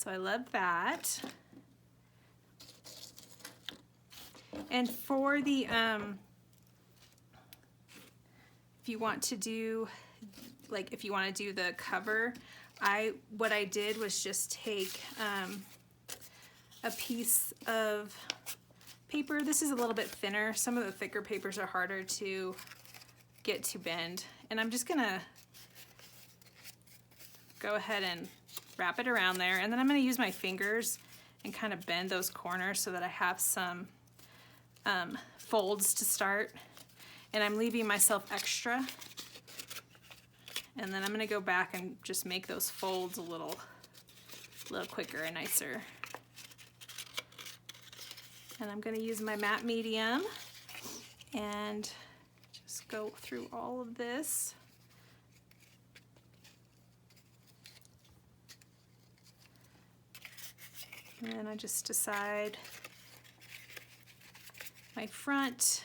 So I love that. And for the, if you want to do, like if you want to do the cover, what I did was just take a piece of paper. This is a little bit thinner. Some of the thicker papers are harder to get to bend. And I'm just gonna go ahead and wrap it around there. And then I'm gonna use my fingers and kind of bend those corners so that I have some folds to start. And I'm leaving myself extra. And then I'm gonna go back and just make those folds a little quicker and nicer. And I'm gonna use my matte medium and just go through all of this. And then I just decide my front,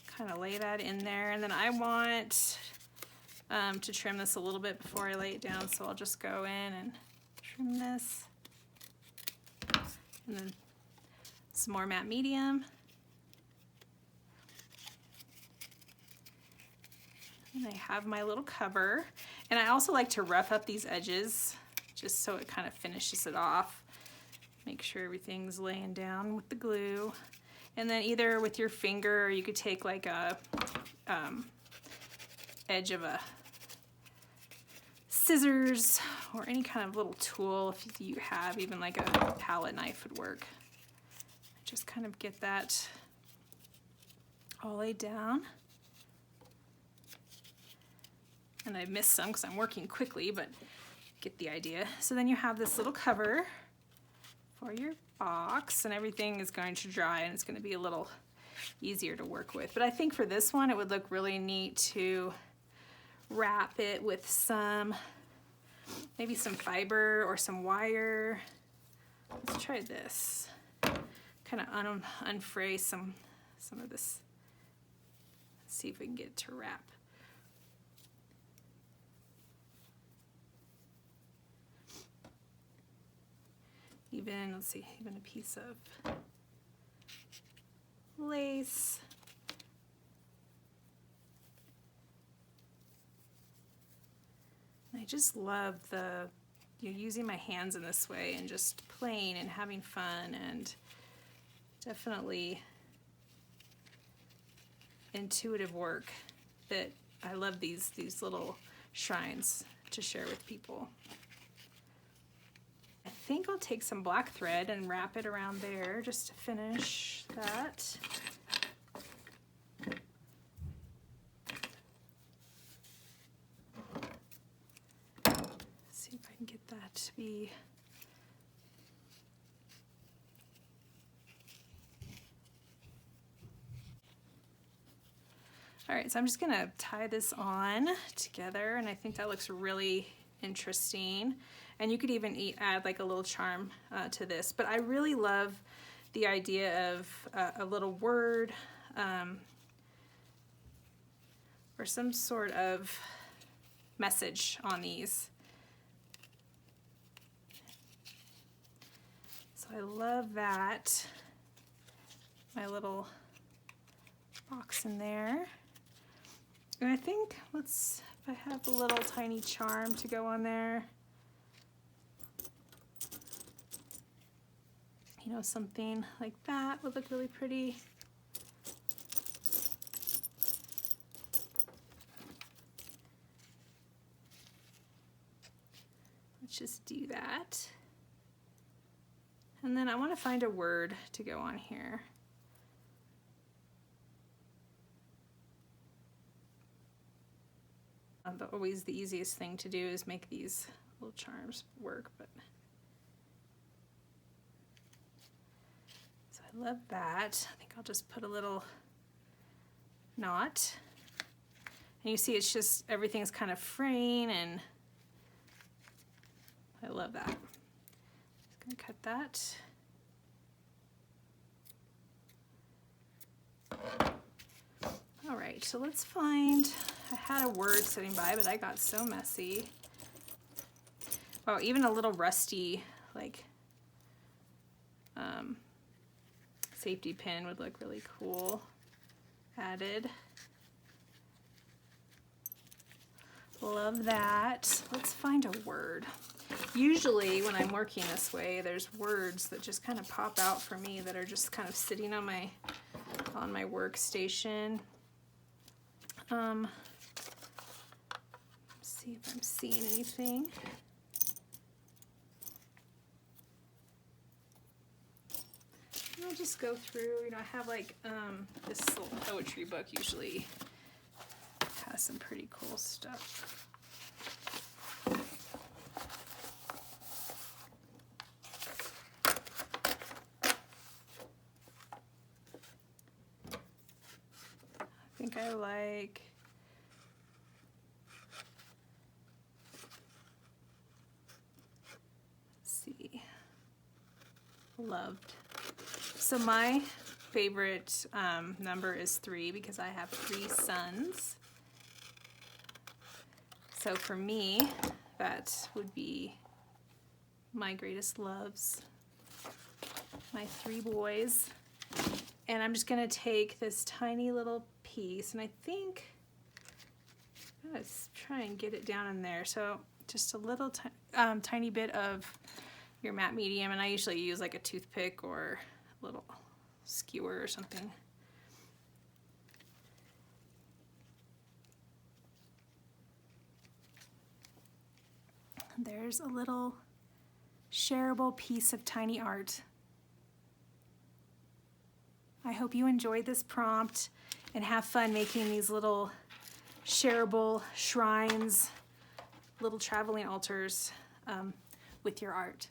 kind of lay that in there. And then I want to trim this a little bit before I lay it down, so I'll just go in and trim this. And then some more matte medium. And I have my little cover. And I also like to rough up these edges just so it kind of finishes it off. Make sure everything's laying down with the glue. And then either with your finger, or you could take like a edge of a scissors or any kind of little tool if you have, even like a palette knife would work. Just kind of get that all laid down. And I missed some because I'm working quickly, but get the idea. So then you have this little cover for your box, and everything is going to dry and it's going to be a little easier to work with. But I think for this one it would look really neat to wrap it with some, maybe some fiber or some wire. Let's try this. Kind of unfray some of this. Let's see if we can get it to wrap. Even, let's see, even a piece of lace. I just love using my hands in this way and just playing and having fun, and definitely intuitive work that I love these little shrines to share with people. I think I'll take some black thread and wrap it around there just to finish that. See if I can get that to be all right. So I'm just gonna tie this on together, and I think that looks really interesting. And you could even add like a little charm to this. But I really love the idea of a little word or some sort of message on these. So I love that. My little box in there. And I think, if I have a little tiny charm to go on there. You know, something like that would look really pretty. Let's just do that. And then I want to find a word to go on here. Always the easiest thing to do is make these little charms work, but so I love that. I think I'll just put a little knot. And you see it's just, everything's kind of fraying, and I love that. Just gonna cut that. All right, so let's find, I had a word sitting by, but I got so messy. Oh, even a little rusty, like, safety pin would look really cool added. Love that. Let's find a word. Usually when I'm working this way, there's words that just kind of pop out for me that are just kind of sitting on my workstation. See if I'm seeing anything. I'll just go through, you know, I have like this little poetry book usually has some pretty cool stuff. I think I like loved. So my favorite number is 3 because I have 3 sons. So for me, that would be my greatest loves, my 3 boys. And I'm just gonna take this tiny little piece, and I think, let's try and get it down in there. So just a little tiny bit of your matte medium, and I usually use like a toothpick or a little skewer or something. There's a little shareable piece of tiny art. I hope you enjoyed this prompt and have fun making these little shareable shrines, little traveling altars with your art.